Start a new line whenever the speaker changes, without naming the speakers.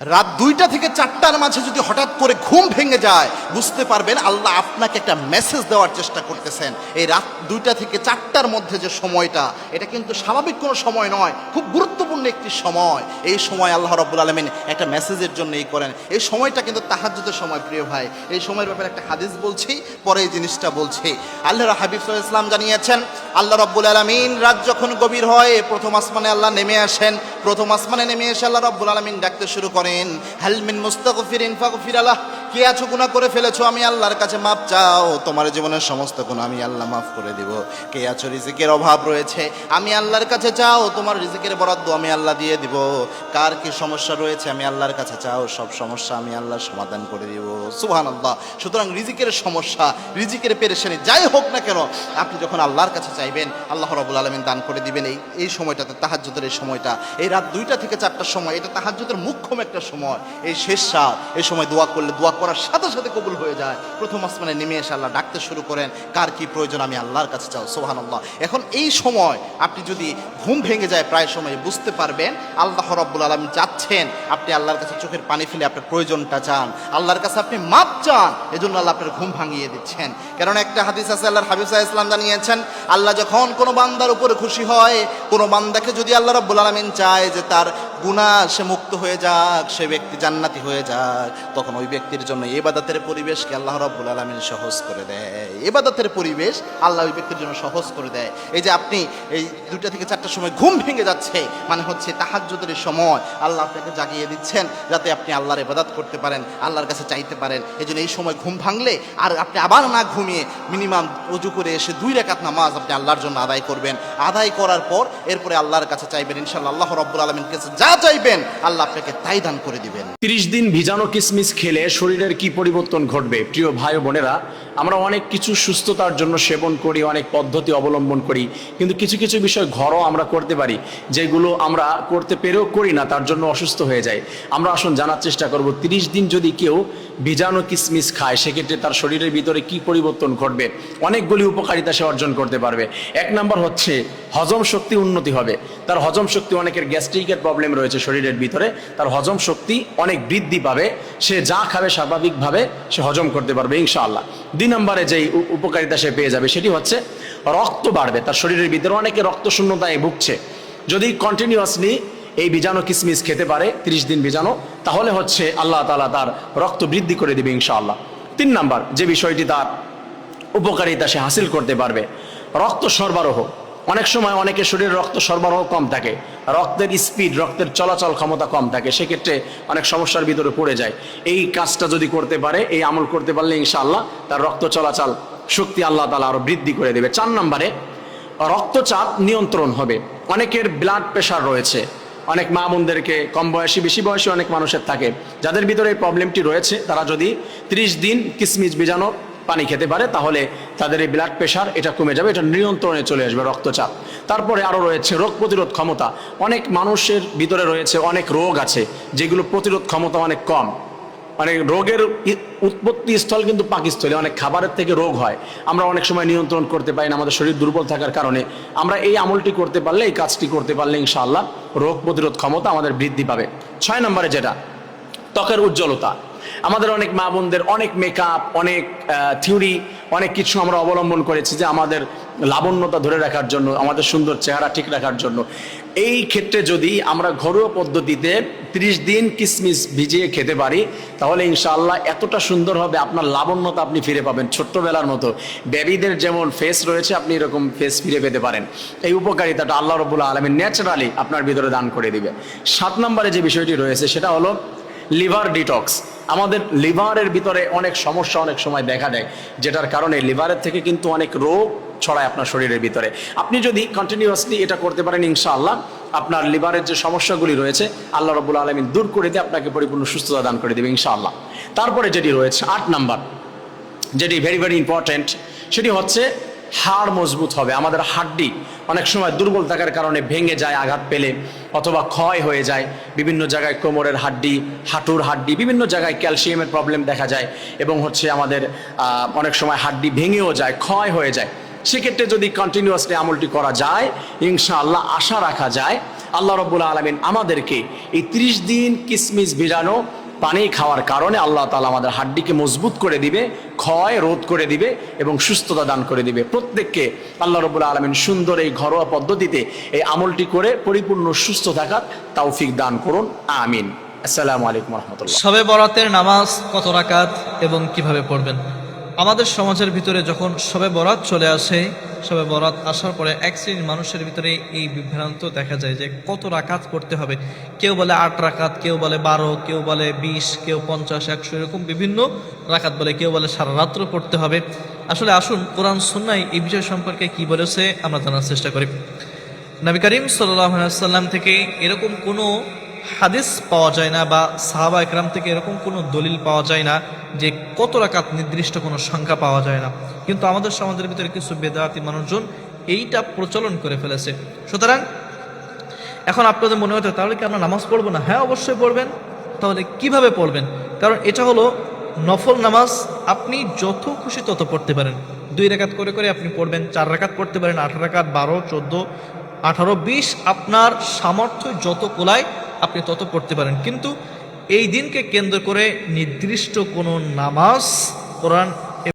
রাত ২টা থেকে ৪টার মাঝে যদি হঠাৎ করে ঘুম ভেঙে যায়, বুঝতে পারবেন আল্লাহ আপনাকে একটা মেসেজ দেওয়ার চেষ্টা করতেছেন। এই রাত ২টা থেকে ৪টার মধ্যে যে সময়টা, এটা কিন্তু স্বাভাবিক কোনো সময় নয়, খুব গুরুত্বপূর্ণ একটি সময়। এই সময় আল্লাহ রাব্বুল আলামিন একটা মেসেজের জন্য করেন। এই সময়টা কিন্তু তাহাজ্জুদের সময়। প্রিয় ভাই, এই সময়ের ব্যাপারে একটা হাদিস বলছি, পরে এই জিনিসটা বলছি। আল্লাহর হাবিব সাল্লাল্লাহু আলাইহি ওয়াসাল্লাম জানিয়েছেন, আল্লাহ রাব্বুল আলামিন রাত যখন গভীর হয়, প্রথম আসমানে আল্লাহ নেমে আসেন। প্রথম আসমানে নেমে এসে আল্লাহ রাব্বুল আলামিন ডাকতে শুরু করেন, হাল মিন মুস্তাগফিরিন ফাগফির লাহ। কে আছো গুনাহ করে ফেলেছো, আমি আল্লাহর কাছে মাপ চাও, তোমার জীবনের সমস্ত গুনাহ আমি আল্লাহ মাফ করে দেব। কে আছো রিজিকের অভাব রয়েছে, আমি আল্লাহর কাছে চাও, তোমার রিজিকের বরাদ্দ আমি আল্লাহ দিয়ে দিব। কার কি সমস্যা রয়েছে, আমি আল্লাহর কাছে চাও, সব সমস্যা আমি আল্লাহ সমাধান করে দিব। সুবহানাল্লাহ। সুতরাং রিজিকের সমস্যা, রিজিকের পেরেশানি যাই হোক না কেন, আপনি যখন আল্লাহর কাছে চাইবেন, আল্লাহ রাব্বুল আলামিন দান করে দিবেন। এই সময়টাতে, তাহাজ্জুদের এই সময়টা, এই রাত ২টা থেকে ৪টার সময়, এটা তাহাজ্জুদের মুখ্যম একটা সময়। এই শেষ রাত, এই সময় দোয়া করলে দোয়া করার সাথে সাথে কবুল হয়ে যায়। প্রথম আসমানে নেমে এসে আল্লাহ ডাকতে শুরু করেন, কার কি প্রয়োজন আমি আল্লাহর কাছে চাও। সুবহানাল্লাহ। এখন এই সময় আপনি যদি ঘুম ভেঙে যায়, প্রায় সময় বুঝতে পারবেন আল্লাহ রাব্বুল আলামিন চাচ্ছেন আপনি আল্লাহর কাছে চোখের পানি ফেলে আপনার প্রয়োজনটা চান, আল্লাহর কাছে আপনি মাপ চান, এজন্য আল্লাহ আপনার ঘুম ভাঙিয়ে দিচ্ছেন। কারণ একটা হাদিস আছে, আল্লাহর হাবিব সাল্লাল্লাহু আলাইহি ওয়াসাল্লাম জানিয়েছেন, আল্লাহ যখন কোনো বান্দার উপরে খুশি হয়, কোনো বান্দাকে যদি আল্লাহ রাব্বুল আলামিন চায় যে তার গুনাহ সে মুক্ত হয়ে যাক, সে ব্যক্তি জান্নাতি হয়ে যাক, তখন ওই ব্যক্তির জন্য ইবাদতের পরিবেশকে আল্লাহ রাব্বুল আলামিন সহজ করে দেয়। ইবাদতের পরিবেশ আল্লাহ ওই ব্যক্তির জন্য সহজ করে দেয়। এই যে আপনি এই ২টা থেকে ৪টার সময় ঘুম ভেঙে যাচ্ছে, মানে হচ্ছে তাহাজ্জুদের সময় আল্লাহ আপনাকে জাগিয়ে দিচ্ছেন যাতে আপনি আল্লাহর ইবাদত করতে পারেন, আল্লাহর কাছে চাইতে পারেন। এই জন্য এই সময় ঘুম ভাঙলে আর আপনি আবার না ঘুমিয়ে মিনিমাম ওযু করে এসে 2 রাকাত নামাজ আপনি আল্লাহর জন্য আদায় করবেন। আদায় করার পর এরপরে আল্লাহর কাছে চাইবেন, ইনশাআল্লাহ আল্লাহ রাব্বুল আলামিনের কাছে যা চাইবেন আল্লাহ আপনাকে তাই দান করে দিবেন।
30 দিন ভিজানো কিসমিস খেলে শরীরের কি পরিবর্তন ঘটবে? প্রিয় ভাই ও বোনেরা, আমরা অনেক কিছু সুস্থতার জন্য সেবন করি, অনেক পদ্ধতি অবলম্বন করি, কিন্তু কিছু কিছু বিষয় ঘরোয়া আমরা করতে পারি যেগুলো আমরা করতে পেরেও করি না, তার জন্য অসুস্থ হয়ে যায়। আমরা আসুন জানার চেষ্টা করব 30 দিন যদি কেউ ভিজানো কিসমিস খায়, সেক্ষেত্রে তার শরীরের ভিতরে কি পরিবর্তন ঘটবে। অনেকগুলি উপকারিতা সে অর্জন করতে পারবে। 1 নম্বর হচ্ছে হজম শক্তি উন্নতি হবে। তার হজম শক্তি, অনেকের গ্যাস্ট্রিকের প্রবলেম রয়েছে শরীরের ভিতরে, তার হজম শক্তি অনেক বৃদ্ধি পাবে। সে যা খাবে স্বাভাবিকভাবে সে হজম করতে পারবে ইনশাআল্লাহ। 2 নম্বরে যেই উপকারিতা সে পেয়ে যাবে সেটি হচ্ছে রক্ত বাড়বে। তার শরীরের ভিতরে অনেকে রক্ত শূন্যতায় ভুগছে, যদি কন্টিনিউয়াসলি এই ভিজানো কিসমিস খেতে পারে 30 দিন ভিজানো, তাহলে হচ্ছে আল্লাহ তাআলা তার রক্ত বৃদ্ধি করে দিবে ইনশাআল্লাহ। 3 নম্বর যে বিষয়টি তার উপকারিতা সে হাসিল করতে পারবে, রক্ত সরবরাহ। অনেক সময় অনেকের শরীরে রক্ত সরবরাহ কম থাকে, রক্তের স্পিড, রক্তের চলাচল ক্ষমতা কম থাকে, সেক্ষেত্রে অনেক সমস্যার ভিতরে পড়ে যায়। এই কাজটা যদি করতে পারে, এই আমল করতে পারলে ইনশাআল্লাহ তার রক্ত চলাচল শক্তি আল্লাহ তাআলা আরো বৃদ্ধি করে দেবে। 4 নম্বরে রক্তচাপ নিয়ন্ত্রণ হবে। অনেকের ব্লাড প্রেশার রয়েছে, অনেক মা বোনদেরকে, কম বয়সী বেশি বয়সী অনেক মানুষের থাকে, যাদের ভিতরে এই প্রবলেমটি রয়েছে, তারা যদি 30 দিন কিসমিস ভিজানো পানি খেতে পারে তাহলে তাদের এই ব্লাড প্রেশার এটা কমে যাবে, এটা নিয়ন্ত্রণে চলে আসবে, রক্তচাপ। তারপরে আরও রয়েছে রোগ প্রতিরোধ ক্ষমতা। অনেক মানুষের ভিতরে রয়েছে অনেক রোগ আছে যেগুলো প্রতিরোধ ক্ষমতা অনেক কম। অনেক রোগের উৎপত্তি স্থল কিন্তু পাকস্থলী, অনেক খাবারের থেকে রোগ হয়, আমরা অনেক সময় নিয়ন্ত্রণ করতে পারি না আমাদের শরীর দুর্বল থাকার কারণে। আমরা এই আমলটি করতে পারলে, এই কাজটি করতে পারলে ইনশাআল্লাহ রোগ প্রতিরোধ ক্ষমতা আমাদের বৃদ্ধি পাবে। 6 নম্বরে যেটা ত্বকের উজ্জ্বলতা। আমাদের অনেক মা বোনদের অনেক মেকআপ, অনেক থিওরি, অনেক কিছু আমরা অবলম্বন করেছি যে আমাদের লাবণ্যতা ধরে রাখার জন্য, আমাদের সুন্দর চেহারা ঠিক রাখার জন্য। এই ক্ষেত্রে যদি আমরা ঘরোয়া পদ্ধতিতে 30 দিন কিসমিস ভিজিয়ে খেতে পারি তাহলে ইনশাআল্লাহ এতটা সুন্দর হবে, আপনার লাবণ্যতা আপনি ফিরে পাবেন ছোট্টবেলার মতো। বেবিদের যেমন ফেস রয়েছে, আপনি এরকম ফেস ফিরে পেতে পারেন। এই উপকারিতাটা আল্লাহ রাব্বুল আলামিন ন্যাচারালি আপনার ভিতরে দান করে দিবে। 7 নম্বরে যে বিষয়টি রয়েছে সেটা হলো লিভার ডিটক্স। আমাদের লিভারের ভিতরে অনেক সমস্যা অনেক সময় দেখা দেয়, যেটার কারণে লিভারের থেকে কিন্তু অনেক রোগ ছড়ায় আপনার শরীরের ভিতরে। আপনি যদি কন্টিনিউয়াসলি এটা করতে পারেন ইনশাআল্লাহ আপনার লিভারের যে সমস্যাগুলি রয়েছে আল্লাহ রাব্বুল আলামিন দূর করে দিয়ে আপনাকে পরিপূর্ণ সুস্থতা দান করে দেবে ইনশাআল্লাহ। তারপরে যেটি রয়েছে 8 নাম্বার, যেটি ভেরি ভেরি ইম্পর্টেন্ট, সেটি হচ্ছে হাড় মজবুত হবে। আমাদের হাড্ডি অনেক সময় দুর্বল থাকার কারণে ভেঙে যায় আঘাত পেলে, অথবা ক্ষয় হয়ে যায়। বিভিন্ন জায়গায় কোমরের হাড্ডি, হাঁটুর হাড্ডি, বিভিন্ন জায়গায় ক্যালসিয়ামের প্রবলেম দেখা যায়, এবং হচ্ছে আমাদের অনেক সময় হাড্ডি ভেঙেও যায়, ক্ষয় হয়ে যায়। সেক্ষেত্রে যদি কন্টিনিউয়াসলি আমলটি করা যায় ইনশাআল্লাহ আশা রাখা যায় আল্লাহ রাব্বুল আলামিন আমাদেরকে এই 30 দিন কিসমিস ভিজানো পানি খাওয়ার কারণে আল্লাহ তাআলা আমাদের হাড্ডিকে মজবুত করে দিবে, ক্ষয় রোধ করে দিবে এবং সুস্থতা দান করে দিবে। প্রত্যেককে আল্লাহ রাব্বুল আলামিন সুন্দর এই ঘরোয়া পদ্ধতিতে এই আমলটি করে পরিপূর্ণ সুস্থ থাকার তৌফিক দান করুন, আমিন। আসসালামু আলাইকুম ওয়া রাহমাতুল্লাহ।
শবে বরাতের নামাজ কত রাকাত এবং কিভাবে পড়বেন? আমাদের সমাজের ভিতরে যখন শবে বরাত চলে আসে, শবে বরাত আসার পরে এক শ্রেণীর মানুষের ভিতরে এই বিভ্রান্ত দেখা যায় যে কত রাকাত পড়তে হবে। কেউ বলে 8 রাকাত, কেউ বলে 12, কেউ বলে 20, কেউ 50, 100, এরকম বিভিন্ন রাকাত বলে, কেউ বলে সারা রাত্র পড়তে হবে। আসলে আসুন কোরআন সুন্নাহ এই বিষয় সম্পর্কে কি বলেছে আমরা জানার চেষ্টা করি। নবী করিম সাল্লাল্লাহু আলাইহি ওয়াসাল্লাম থেকে এরকম কোনো হাদিস পাওয়া যায় না বা সাহাবা একরাম থেকে এরকম কোনো দলিল পাওয়া যায় না যে কত রাকাত নির্দিষ্ট কোনো সংখ্যা পাওয়া যায় না। কিন্তু আমাদের সমাজের ভিতরে কিছু বেদাতি মানুষজন এইটা প্রচলন করে ফেলেছে। সুতরাং এখন আপনাদের মনে হতে তাহলে কি আমরা নামাজ পড়বো না? হ্যাঁ, অবশ্যই পড়বেন। তাহলে কিভাবে পড়বেন? কারণ এটা হলো নফল নামাজ, আপনি যত খুশি তত পড়তে পারেন। 2 রাকাত করে করে আপনি পড়বেন, 4 রাকাত পড়তে পারেন, 8 রাকাত, 12, 14, 18, 20, আপনার সামর্থ্য যত কোলায় আপনি তত পড়তে পারেন। কিন্তু এই দিনকে কেন্দ্র করে নির্দিষ্ট কোনো নামাজ কোরআন